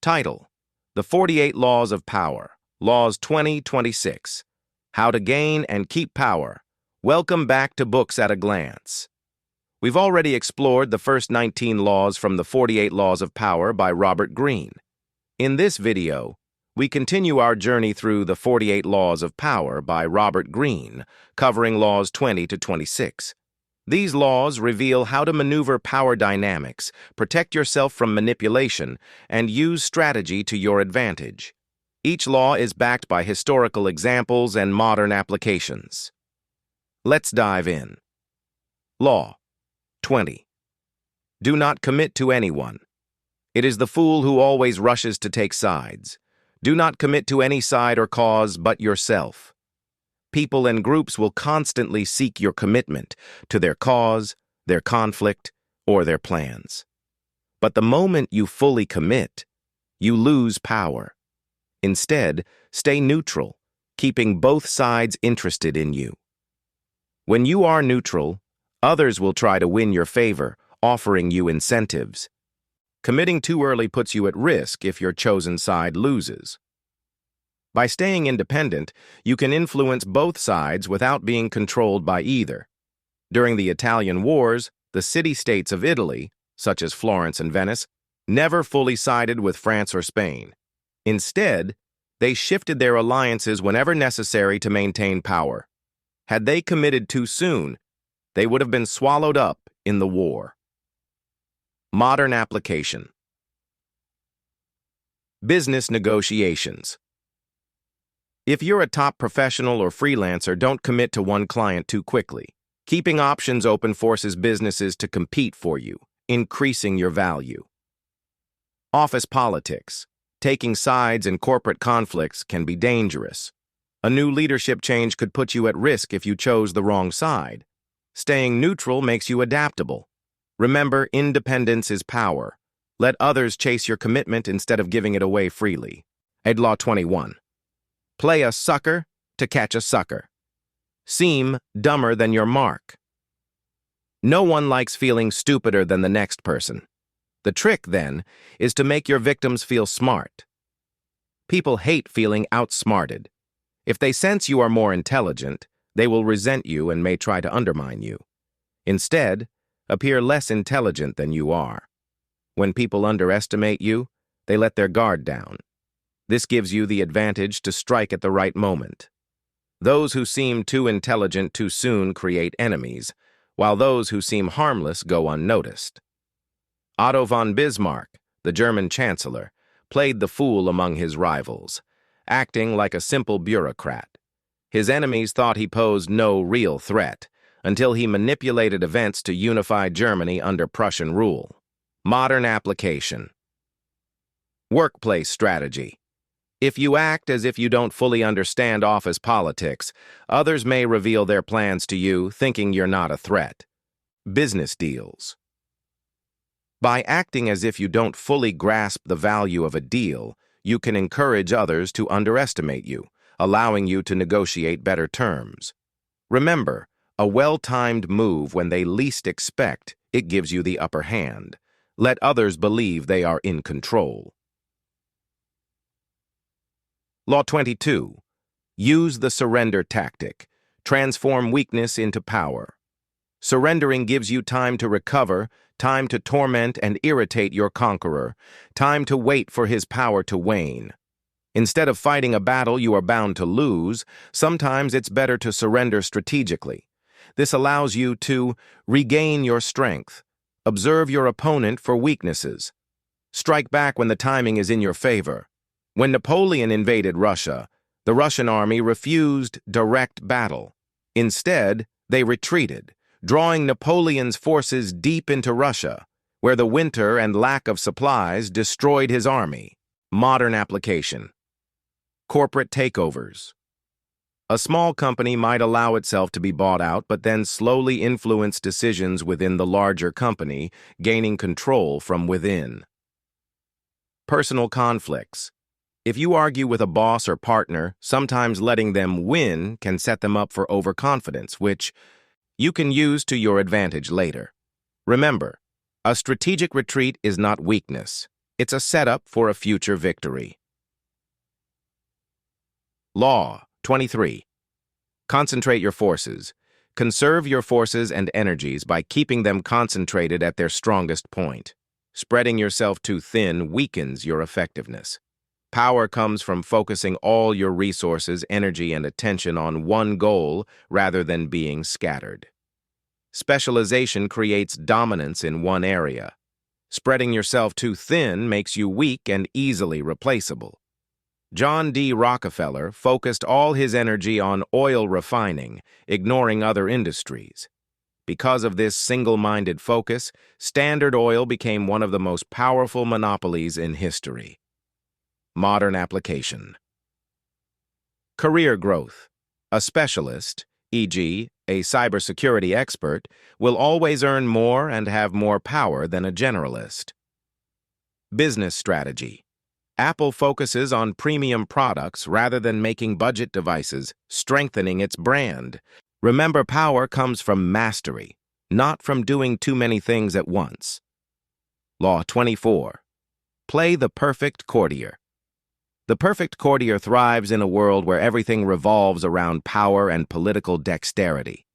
Title: The 48 Laws of Power, Laws 2026. How to Gain and Keep Power. Welcome back to Books at a Glance. We've already explored the first 19 laws from the 48 Laws of Power by Robert Greene. In this video, we continue our journey through the 48 Laws of Power by Robert Greene, covering laws 20 to 26. These laws reveal how to maneuver power dynamics, protect yourself from manipulation, and use strategy to your advantage. Each law is backed by historical examples and modern applications. Let's dive in. Law 20. Do not commit to anyone. It is the fool who always rushes to take sides. Do not commit to any side or cause but yourself. People and groups will constantly seek your commitment to their cause, their conflict, or their plans. But the moment you fully commit, you lose power. Instead, stay neutral, keeping both sides interested in you. When you are neutral, others will try to win your favor, offering you incentives. Committing too early puts you at risk if your chosen side loses. By staying independent, you can influence both sides without being controlled by either. During the Italian Wars, the city-states of Italy, such as Florence and Venice, never fully sided with France or Spain. Instead, they shifted their alliances whenever necessary to maintain power. Had they committed too soon, they would have been swallowed up in the war. Modern application. Business negotiations. If you're a top professional or freelancer, don't commit to one client too quickly. Keeping options open forces businesses to compete for you, increasing your value. Office politics. Taking sides in corporate conflicts can be dangerous. A new leadership change could put you at risk if you chose the wrong side. Staying neutral makes you adaptable. Remember, independence is power. Let others chase your commitment instead of giving it away freely. Law 21. Play a sucker to catch a sucker. Seem dumber than your mark. No one likes feeling stupider than the next person. The trick, then, is to make your victims feel smart. People hate feeling outsmarted. If they sense you are more intelligent, they will resent you and may try to undermine you. Instead, appear less intelligent than you are. When people underestimate you, they let their guard down. This gives you the advantage to strike at the right moment. Those who seem too intelligent too soon create enemies, while those who seem harmless go unnoticed. Otto von Bismarck, the German chancellor, played the fool among his rivals, acting like a simple bureaucrat. His enemies thought he posed no real threat, until he manipulated events to unify Germany under Prussian rule. Modern application. Workplace strategy. If you act as if you don't fully understand office politics, others may reveal their plans to you, thinking you're not a threat. Business deals. By acting as if you don't fully grasp the value of a deal, you can encourage others to underestimate you, allowing you to negotiate better terms. Remember, a well-timed move when they least expect, it gives you the upper hand. Let others believe they are in control. Law 22. Use the surrender tactic. Transform weakness into power. Surrendering gives you time to recover, time to torment and irritate your conqueror, time to wait for his power to wane. Instead of fighting a battle you are bound to lose, sometimes it's better to surrender strategically. This allows you to regain your strength, observe your opponent for weaknesses, strike back when the timing is in your favor. When Napoleon invaded Russia, the Russian army refused direct battle. Instead, they retreated, drawing Napoleon's forces deep into Russia, where the winter and lack of supplies destroyed his army. Modern application. Corporate takeovers. A small company might allow itself to be bought out, but then slowly influence decisions within the larger company, gaining control from within. Personal conflicts. If you argue with a boss or partner, sometimes letting them win can set them up for overconfidence, which you can use to your advantage later. Remember, a strategic retreat is not weakness. It's a setup for a future victory. Law 23. Concentrate your forces. Conserve your forces and energies by keeping them concentrated at their strongest point. Spreading yourself too thin weakens your effectiveness. Power comes from focusing all your resources, energy, and attention on one goal rather than being scattered. Specialization creates dominance in one area. Spreading yourself too thin makes you weak and easily replaceable. John D. Rockefeller focused all his energy on oil refining, ignoring other industries. Because of this single-minded focus, Standard Oil became one of the most powerful monopolies in history. Modern application. Career growth. A specialist, e.g., a cybersecurity expert, will always earn more and have more power than a generalist. Business strategy. Apple focuses on premium products rather than making budget devices, strengthening its brand. Remember, power comes from mastery, not from doing too many things at once. Law 24. Play the perfect courtier. The perfect courtier thrives in a world where everything revolves around power and political dexterity.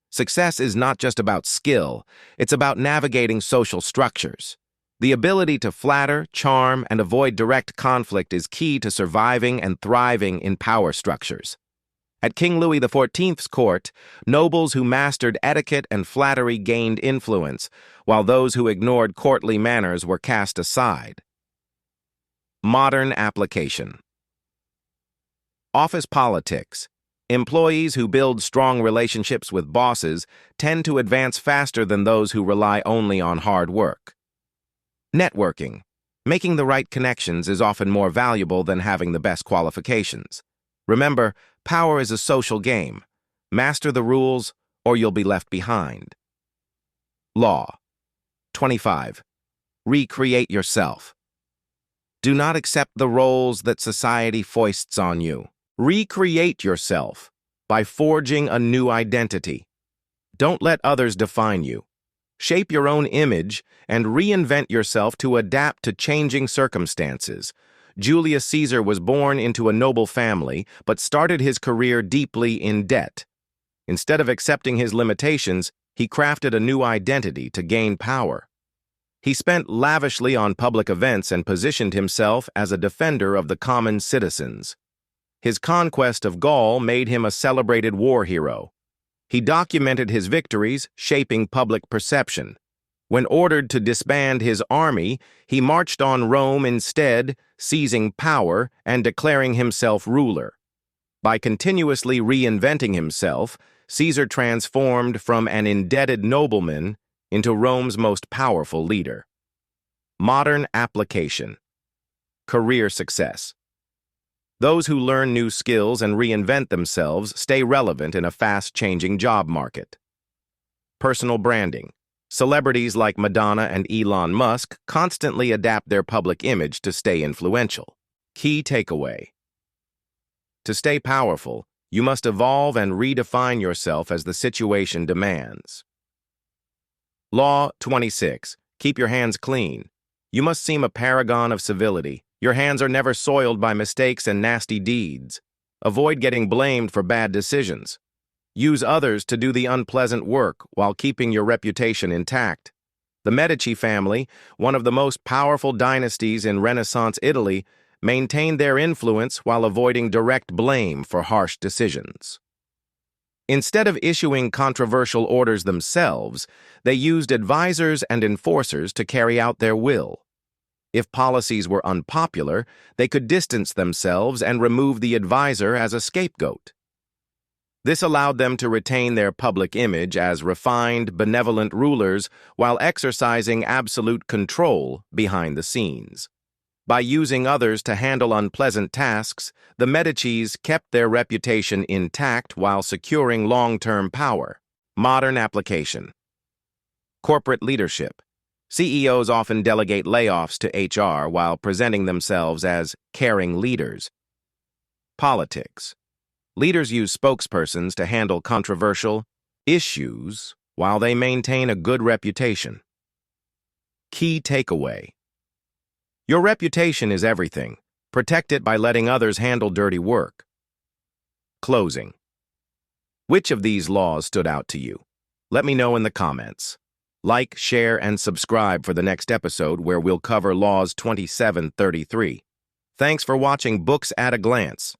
Success is not just about skill, it's about navigating social structures. The ability to flatter, charm, and avoid direct conflict is key to surviving and thriving in power structures. At King Louis XIV's court, nobles who mastered etiquette and flattery gained influence, while those who ignored courtly manners were cast aside. Modern application. Office politics. Employees who build strong relationships with bosses tend to advance faster than those who rely only on hard work. Networking. Making the right connections is often more valuable than having the best qualifications. Remember, power is a social game. Master the rules, or you'll be left behind. Law 25. Recreate yourself. Do not accept the roles that society foists on you. Recreate yourself by forging a new identity. Don't let others define you. Shape your own image and reinvent yourself to adapt to changing circumstances. Julius Caesar was born into a noble family, but started his career deeply in debt. Instead of accepting his limitations, he crafted a new identity to gain power. He spent lavishly on public events and positioned himself as a defender of the common citizens. His conquest of Gaul made him a celebrated war hero. He documented his victories, shaping public perception. When ordered to disband his army, he marched on Rome instead, seizing power and declaring himself ruler. By continuously reinventing himself, Caesar transformed from an indebted nobleman into Rome's most powerful leader. Modern application. Career success. Those who learn new skills and reinvent themselves stay relevant in a fast-changing job market. Personal branding. Celebrities like Madonna and Elon Musk constantly adapt their public image to stay influential. Key takeaway. To stay powerful, you must evolve and redefine yourself as the situation demands. Law 26. Keep your hands clean. You must seem a paragon of civility. Your hands are never soiled by mistakes and nasty deeds. Avoid getting blamed for bad decisions. Use others to do the unpleasant work while keeping your reputation intact. The Medici family, one of the most powerful dynasties in Renaissance Italy, maintained their influence while avoiding direct blame for harsh decisions. Instead of issuing controversial orders themselves, they used advisors and enforcers to carry out their will. If policies were unpopular, they could distance themselves and remove the advisor as a scapegoat. This allowed them to retain their public image as refined, benevolent rulers while exercising absolute control behind the scenes. By using others to handle unpleasant tasks, the Medicis kept their reputation intact while securing long-term power. Modern application. Corporate leadership. CEOs often delegate layoffs to HR while presenting themselves as caring leaders. Politics. Leaders use spokespersons to handle controversial issues while they maintain a good reputation. Key takeaway. Your reputation is everything. Protect it by letting others handle dirty work. Closing. Which of these laws stood out to you? Let me know in the comments. Like, share, and subscribe for the next episode where we'll cover Laws 2733. Thanks for watching Books at a Glance.